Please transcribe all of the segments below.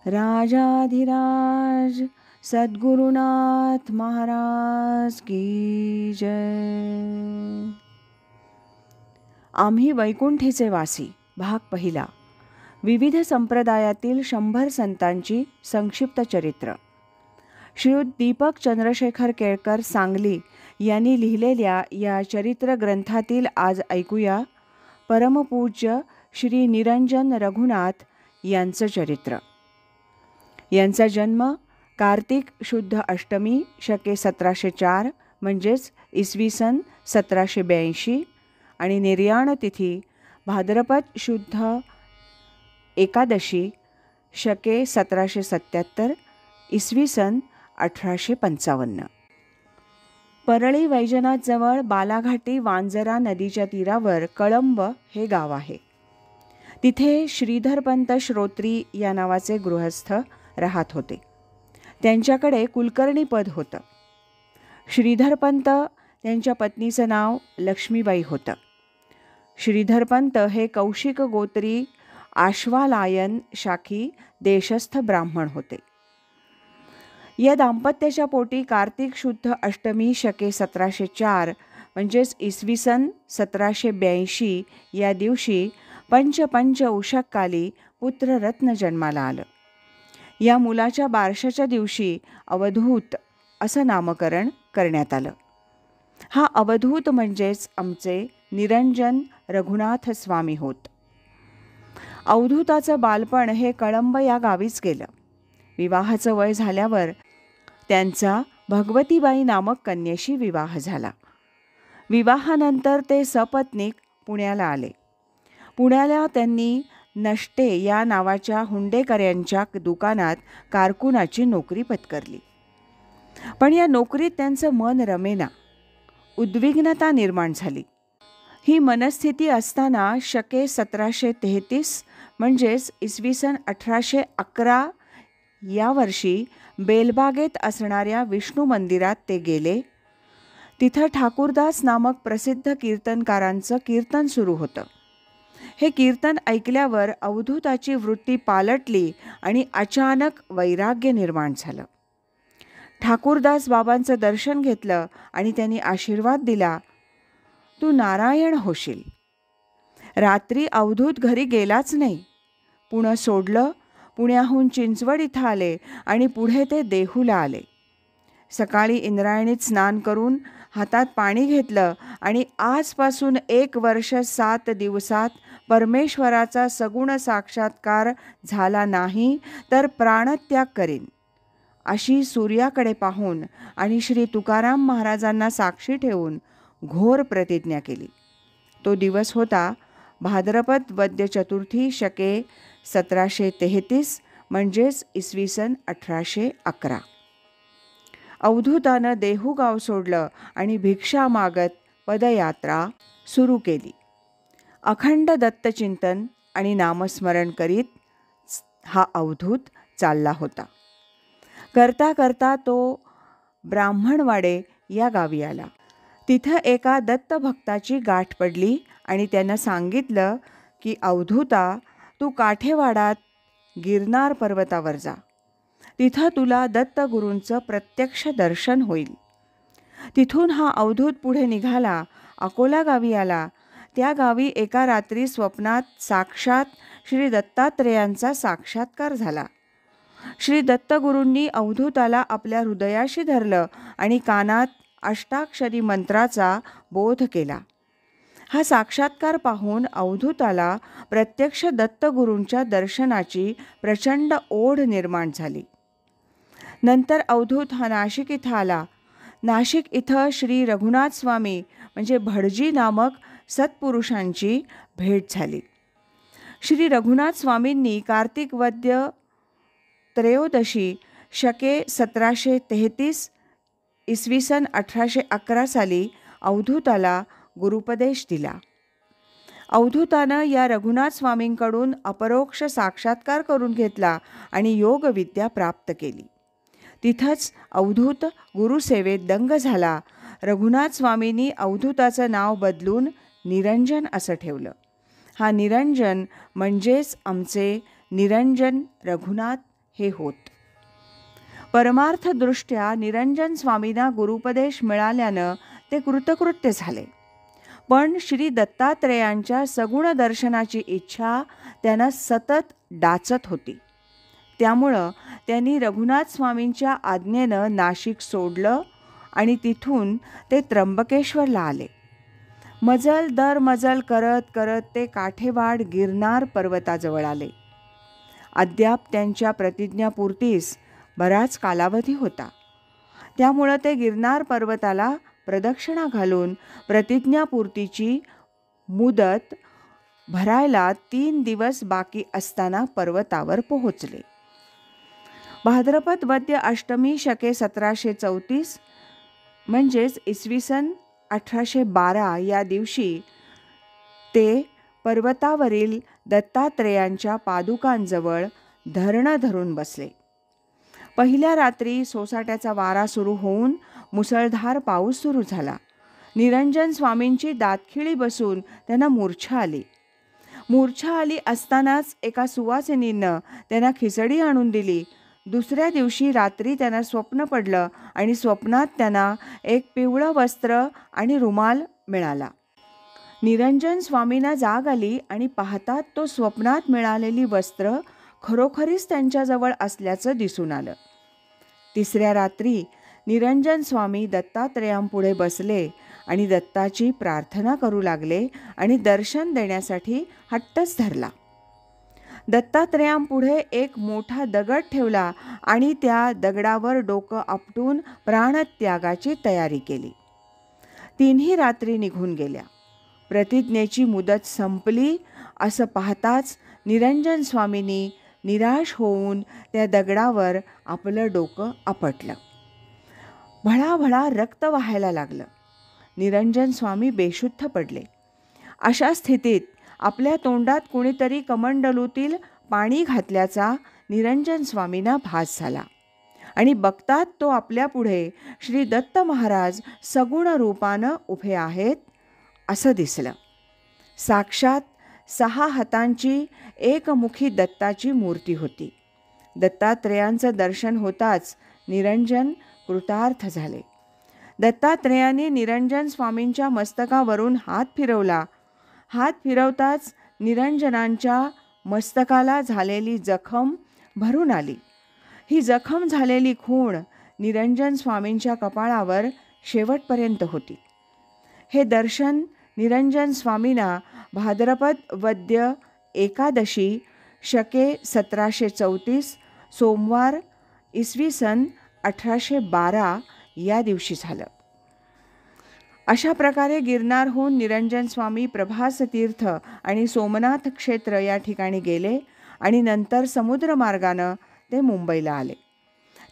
राजाधिराज सद्गुरुनाथ महाराज की जय. आम्ही वैकुंठीचे वासी भाग पहिला. विविध संप्रदायातील 100 संतांची संक्षिप्त चरित्र. श्रीयुत दीपक चंद्रशेखर केळकर सांगली यांनी लिहिलेल्या या चरित्र ग्रंथातील आज ऐकूया परमपूज्य श्री निरंजन रघुनाथ यांचं चरित्र. यांचा जन्म कार्तिक शुद्ध अष्टमी शके 1704 म्हणजेच इसवी सन 1782 आणि निर्याण तिथी भाद्रपद शुद्ध एकादशी शके 1777 इसवी सन 1855. परळी वैजनाथजवळ बालाघाटी वांजरा नदीच्या तीरावर कळंब हे गाव आहे. तिथे श्रीधरपंत श्रोत्री या नावाचे गृहस्थ राहत होते. त्यांच्याकडे कुलकर्णी पद होतं. श्रीधरपंत त्यांच्या पत्नीचं नाव लक्ष्मीबाई होतं. श्रीधरपंत हे कौशिक गोत्री आश्वालायन शाखी देशस्थ ब्राह्मण होते. या दाम्पत्याच्या पोटी कार्तिक शुद्ध अष्टमी शके 1704 म्हणजेच इसवी सन 1782 या दिवशी पंच उषक्काली पुत्ररत्न जन्माला आलं. या मुलाच्या बारशाच्या दिवशी अवधूत असं नामकरण करण्यात आलं. हा अवधूत म्हणजेच आमचे निरंजन रघुनाथ स्वामी होत. अवधूताचं बालपण हे कळंब या गावीच गेलं. विवाहाचं वय झाल्यावर त्यांचा भगवतीबाई नामक कन्येशी विवाह झाला. विवाहानंतर ते सपत्नीक पुण्याला आले. पुण्याला त्यांनी नष्टे या नावाच्या हुंडेकऱ्यांच्या दुकानात कारकुनाची नोकरी पत्करली. पण या नोकरीत त्यांचं मन रमेना. उद्विग्नता निर्माण झाली. ही मनस्थिती असताना शके 1733 म्हणजेच इसवी सन 1811 या वर्षी बेलबागेत असणाऱ्या विष्णू मंदिरात ते गेले. तिथं ठाकूरदास नामक प्रसिद्ध कीर्तनकारांचं कीर्तन सुरू होतं. हे कीर्तन ऐकल्यावर अवधूताची वृत्ती पालटली आणि अचानक वैराग्य निर्माण झालं. ठाकूरदास बाबांचं दर्शन घेतलं आणि त्यांनी आशीर्वाद दिला, तू नारायण होशील. रात्री अवधूत घरी गेलाच नाही. पुणं सोडलं. पुण्याहून चिंचवड इथं आले आणि पुढे ते देहूला आले. सकाळी इंद्रायणीत स्नान करून हातात पाणी घेतलं आणि आजपासून 1 वर्ष 7 दिवसात परमेश्वराचा सगुण साक्षात्कार झाला नाही तर प्राणत्याग करीन अशी सूर्याकडे पाहून आणि श्री तुकाराम महाराजांना साक्षी ठेवून घोर प्रतिज्ञा केली. तो दिवस होता भाद्रपद वद्य चतुर्थी शके 1733 म्हणजेच इसवी सन 1811. अवधूतानं देहू गाव सोडलं आणि भिक्षा मागत पदयात्रा सुरू केली. अखंड दत्तचिंतन आणि नामस्मरण करीत हा अवधूत चालला होता. करता करता तो ब्राह्मणवाडे या गावी आला. तिथं एका दत्तभक्ताची गाठ पडली आणि त्यानं सांगितलं की अवधूता, तू काठेवाडात गिरनार पर्वतावर जा. तिथं तुला दत्तगुरूंचं प्रत्यक्ष दर्शन होईल. तिथून हा अवधूत पुढे निघाला. अकोला गावी आला. त्या गावी एका रात्री स्वप्नात साक्षात श्री दत्तात्रेयांचा साक्षात्कार झाला. श्री दत्तगुरूंनी अवधूताला आपल्या हृदयाशी धरलं आणि कानात अष्टाक्षरी मंत्राचा बोध केला. हा साक्षात्कार पाहून अवधूताला प्रत्यक्ष दत्तगुरूंच्या दर्शनाची प्रचंड ओढ निर्माण झाली. नंतर अवधूत हा नाशिक इथं आला. नाशिक इथं श्री रघुनाथ स्वामी म्हणजे भटजी नामक सत्पुरुषांची भेट झाली. श्री रघुनाथ स्वामींनी कार्तिक वद्य त्रयोदशी शके 1733 इसवी सन 1811 साली अवधूताला गुरुपदेश दिला. अवधूतानं या रघुनाथ स्वामींकडून अपरोक्ष साक्षात्कार करून घेतला आणि योगविद्या प्राप्त केली. तिथंच अवधूत गुरुसेवेत दंग झाला. रघुनाथ स्वामींनी अवधूताचं नाव बदलून निरंजन असं ठेवलं. हा निरंजन म्हणजेच आमचे निरंजन रघुनाथ हे होत. परमार्थदृष्ट्या निरंजन स्वामींना गुरुपदेश मिळाल्यानं ते कृतकृत्य झाले. पण श्री दत्तात्रेयांच्या सगुण दर्शनाची इच्छा त्यांना सतत डाचत होती. त्यामुळं त्यांनी रघुनाथ स्वामींच्या आज्ञेनं नाशिक सोडलं आणि तिथून ते त्र्यंबकेश्वरला आले. मजल दर मजल करत करत ते काठेवाड गिरनार पर्वताजवळ आले. अद्याप त्यांच्या प्रतिज्ञापूर्तीस बराच कालावधी होता. त्यामुळं ते गिरनार पर्वताला प्रदक्षिणा घालून प्रतिज्ञापूर्तीची मुदत भरायला 3 दिवस बाकी असताना पर्वतावर पोहोचले. भाद्रपद वद्य अष्टमी शके 1734 म्हणजेच इसवी सन 1812 या दिवशी ते पर्वतावरील दत्तात्रेयांच्या पादुकांजवळ धरणं धरून बसले. पहिल्या रात्री सोसाट्याचा वारा सुरू होऊन मुसळधार पाऊस सुरू झाला. निरंजन स्वामींची दातखिळी बसून त्यांना मूर्छा आली असतानाच एका सुवासिनीनं त्यांना खिचडी आणून दिली. दुसऱ्या दिवशी रात्री त्यांना स्वप्न पडलं आणि स्वप्नात त्यांना एक पिवळं वस्त्र आणि रुमाल मिळाला. निरंजन स्वामींना जाग आली आणि पाहतात तो स्वप्नात मिळालेली वस्त्र खरोखरीच त्यांच्याजवळ असल्याचं दिसून आलं. तिसऱ्या रात्री निरंजन स्वामी दत्तात्रेयांपुढे बसले आणि दत्ताची प्रार्थना करू लागले आणि दर्शन देण्यासाठी हट्टच धरला. दत्तात्रेयांपुढे एक मोठा दगड ठेवला आणि त्या दगडावर डोकं आपटून प्राणत्यागाची तयारी केली. 3ही रात्री निघून गेल्या. प्रतिज्ञेची मुदत संपली असं पाहताच निरंजन स्वामींनी निराश होऊन त्या दगडावर आपलं डोकं आपटलं. भळाभळा रक्त वाहायला लागलं. निरंजन स्वामी बेशुद्ध पडले. अशा स्थितीत आपल्या तोंडात कुणीतरी कमंडलूतील पाणी घातल्याचा निरंजन स्वामींना भास झाला आणि बघतात तो आपल्यापुढे श्री दत्त महाराज सगुण रूपानं उभे आहेत असं दिसलं. साक्षात 6 हातांची एकमुखी दत्ताची मूर्ती होती. दत्तात्रेयांचं दर्शन होताच निरंजन कृतार्थ झाले. दत्तात्रेयांनी निरंजन स्वामींच्या मस्तकावरून हात फिरवला. हात फिरवताच निरंजनांच्या मस्तकाला झालेली जखम भरून आली. ही जखम झालेली खूण निरंजन स्वामींच्या कपाळावर शेवटपर्यंत होती. हे दर्शन निरंजन स्वामींना भाद्रपद वद्य एकादशी शके 1734 सोमवार इसवी सन 1812 या दिवशी झालं. अशा प्रकारे गिरनारहून निरंजन स्वामी प्रभासतीर्थ आणि सोमनाथ क्षेत्र या ठिकाणी गेले आणि नंतर समुद्रमार्गानं ते मुंबईला आले.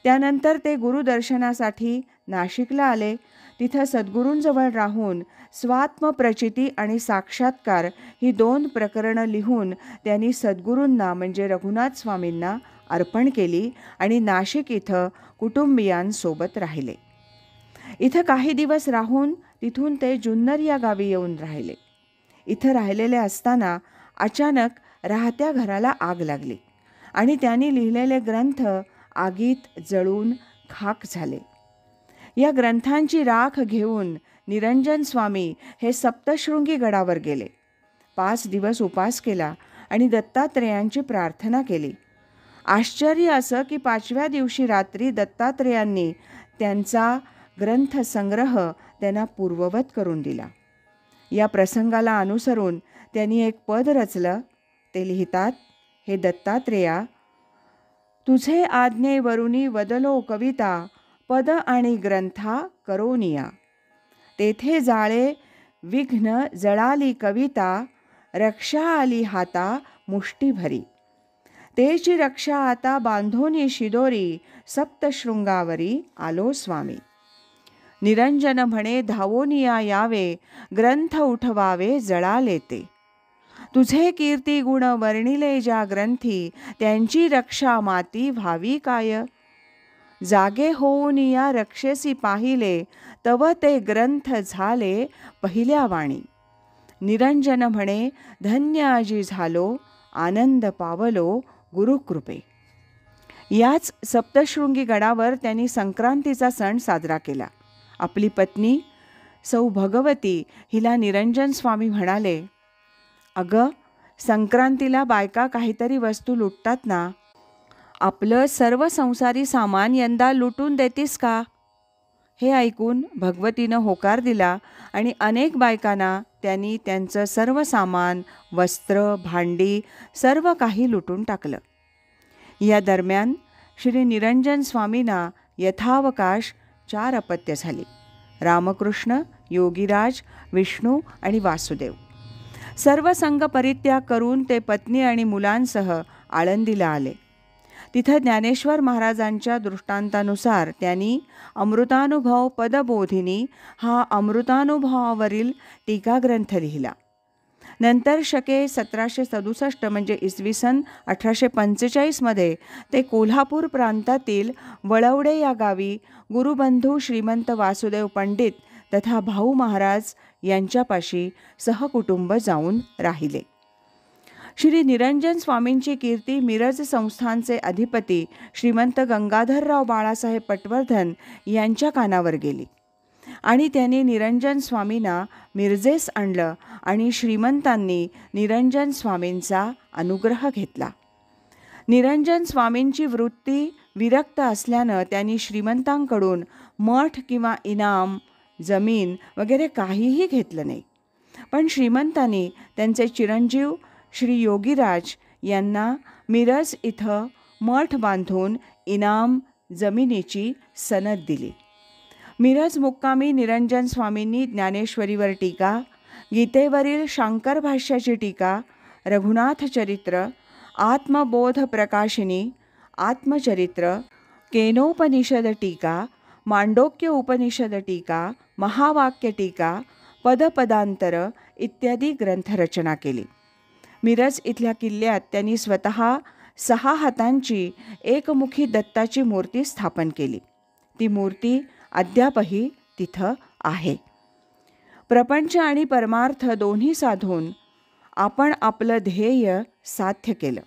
त्यानंतर ते गुरुदर्शनासाठी नाशिकला आले. तिथं सद्गुरूंजवळ राहून स्वात्मप्रचिती आणि साक्षात्कार ही 2 प्रकरणं लिहून त्यांनी सद्गुरूंना म्हणजे रघुनाथ स्वामींना अर्पण केली आणि नाशिक इथं कुटुंबियांसोबत राहिले. इथं काही दिवस राहून तिथून ते जुन्नर या गावी येऊन राहिले. इथं राहिलेले असताना अचानक राहत्या घराला आग लागली आणि त्यांनी लिहिलेले ग्रंथ आगीत जळून खाक झाले. या ग्रंथांची राख घेऊन निरंजन स्वामी हे सप्तशृंगी गडावर गेले. 5 दिवस उपास केला आणि दत्तात्रेयांची प्रार्थना केली. आश्चर्य असं की 5व्या दिवशी रात्री दत्तात्रेयांनी त्यांचा ग्रंथसंग्रह त्यांना पूर्ववत करून दिला. या प्रसंगाला अनुसरून त्यांनी एक पद रचलं. ते लिहितात, हे दत्तात्रेया, तुझे आज्ञेवरुनी वदलो कविता, पद आणि ग्रंथा करोनिया. तेथे जाळे विघ्न जळाली कविता, रक्षा आली हाता मुष्टीभरी. तेची रक्षा आता बांधोनी शिदोरी, सप्तशृंगावरी आलो स्वामी. निरंजन म्हणे धावोनिया यावे, ग्रंथ उठवावे जळाले ते. तुझे कीर्ती गुण वर्णिले ज्या ग्रंथी, त्यांची रक्षा माती व्हावी काय. जागे होऊन या रक्षेसी पाहिले, तव ते ग्रंथ झाले पहिल्या वाणी. निरंजन म्हणे धन्य अजी झालो, आनंद पावलो गुरुकृपे. याच सप्तशृंगी गडावर त्यांनी संक्रांतीचा सण साजरा केला. आपली पत्नी सौ भगवती हिला निरंजन स्वामी म्हणाले, "अगं, संक्रांतीला बायका काहीतरी वस्तू लुटतात ना, आपलं सर्व संसारी सामान यंदा लुटून देतीस का?" हे ऐकून भगवतीनं होकार दिला आणि अनेक बायकांना त्यांनी त्यांचं सर्व सामान, वस्त्र, भांडी सर्व काही लुटून टाकलं. या दरम्यान श्री निरंजन स्वामींना यथावकाश 4 अपत्य झाली: रामकृष्ण, योगीराज, विष्णू आणि वासुदेव. सर्व संग परित्याग करून ते पत्नी आणि मुलांसह आळंदीला आले. तिथं ज्ञानेश्वर महाराजांच्या दृष्टांतानुसार त्यांनी अमृतानुभव पदबोधिनी हा अमृतानुभवावरील टीकाग्रंथ लिहिला. नंतर शके 1767 म्हणजे इसवी सन 1845 ते कोल्हापूर प्रांतातील वळवडे या गावी गुरुबंधू श्रीमंत वासुदेव पंडित तथा भाऊ महाराज यांच्यापाशी सहकुटुंब जाऊन राहिले. श्री निरंजन स्वामींची कीर्ती मिरज संस्थानचे अधिपती श्रीमंत गंगाधरराव बाळासाहेब पटवर्धन यांच्या कानावर गेली आणि त्यांनी निरंजन स्वामींना मिरजेस आणलं आणि श्रीमंतांनी निरंजन स्वामींचा अनुग्रह घेतला. निरंजन स्वामींची वृत्ती विरक्त असल्यानं त्यांनी श्रीमंतांकडून मठ किंवा इनाम, जमीन वगैरे काहीही घेतलं नाही. पण श्रीमंतांनी त्यांचे चिरंजीव श्री योगीराज यांना मिरज इथं मठ बांधून इनाम, जमिनीची सनद दिली. मिरज मुक्कामी निरंजन स्वामींनी ज्ञानेश्वरीवर टीका, गीतेवरील शांकर भाष्याची टीका, रघुनाथ चरित्र, आत्मबोध प्रकाशिनी, आत्मचरित्र, केनोपनिषद टीका, मांडोक्य उपनिषद टीका, महावाक्य टीका, पदपदांतर इत्यादी ग्रंथरचना केली. मिरज इथल्या किल्ल्यात त्यांनी स्वतः 6 हातांची एकमुखी दत्ताची मूर्ती स्थापन केली. ती मूर्ती अद्यापही तिथं आहे. प्रपंच आणि परमार्थ दोन्ही साधून आपण आपलं ध्येय साध्य केलं.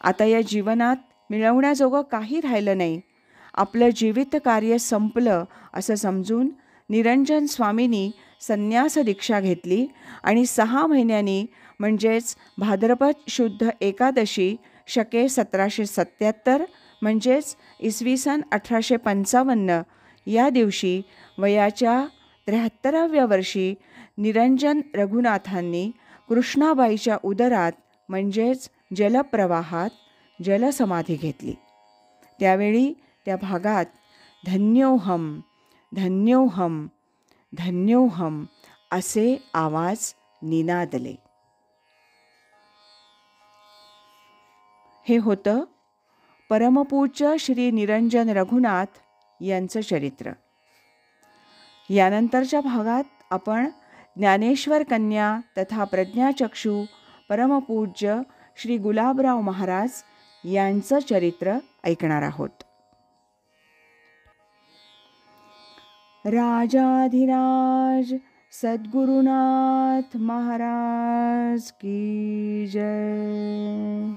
आता या जीवनात मिळवण्याजोगं काही राहिलं नाही. आपलं जीवित कार्य संपलं असं समजून निरंजन स्वामींनी संन्यास दीक्षा घेतली आणि 6 महिन्यांनी म्हणजेच भाद्रपद शुद्ध एकादशी शके 1777 म्हणजेच इसवी सन 1855 या दिवशी वयाच्या 73व्या वर्षी निरंजन रघुनाथांनी कृष्णाबाईच्या उदरात म्हणजेच जलप्रवाहात जलसमाधी घेतली. त्यावेळी त्या भागात धन्योहम धन्योहम धन्योहम असे आवाज निनादले. हे होतं परमपूज्य श्री निरंजन रघुनाथ यांचं चरित्र. यानंतरच्या भागात आपण ज्ञानेश्वर कन्या तथा प्रज्ञाचक्षू परमपूज्य श्री गुलाबराव महाराज यांचं चरित्र ऐकणार आहोत. राजाधिराज सद्गुरुनाथ महाराज की जय.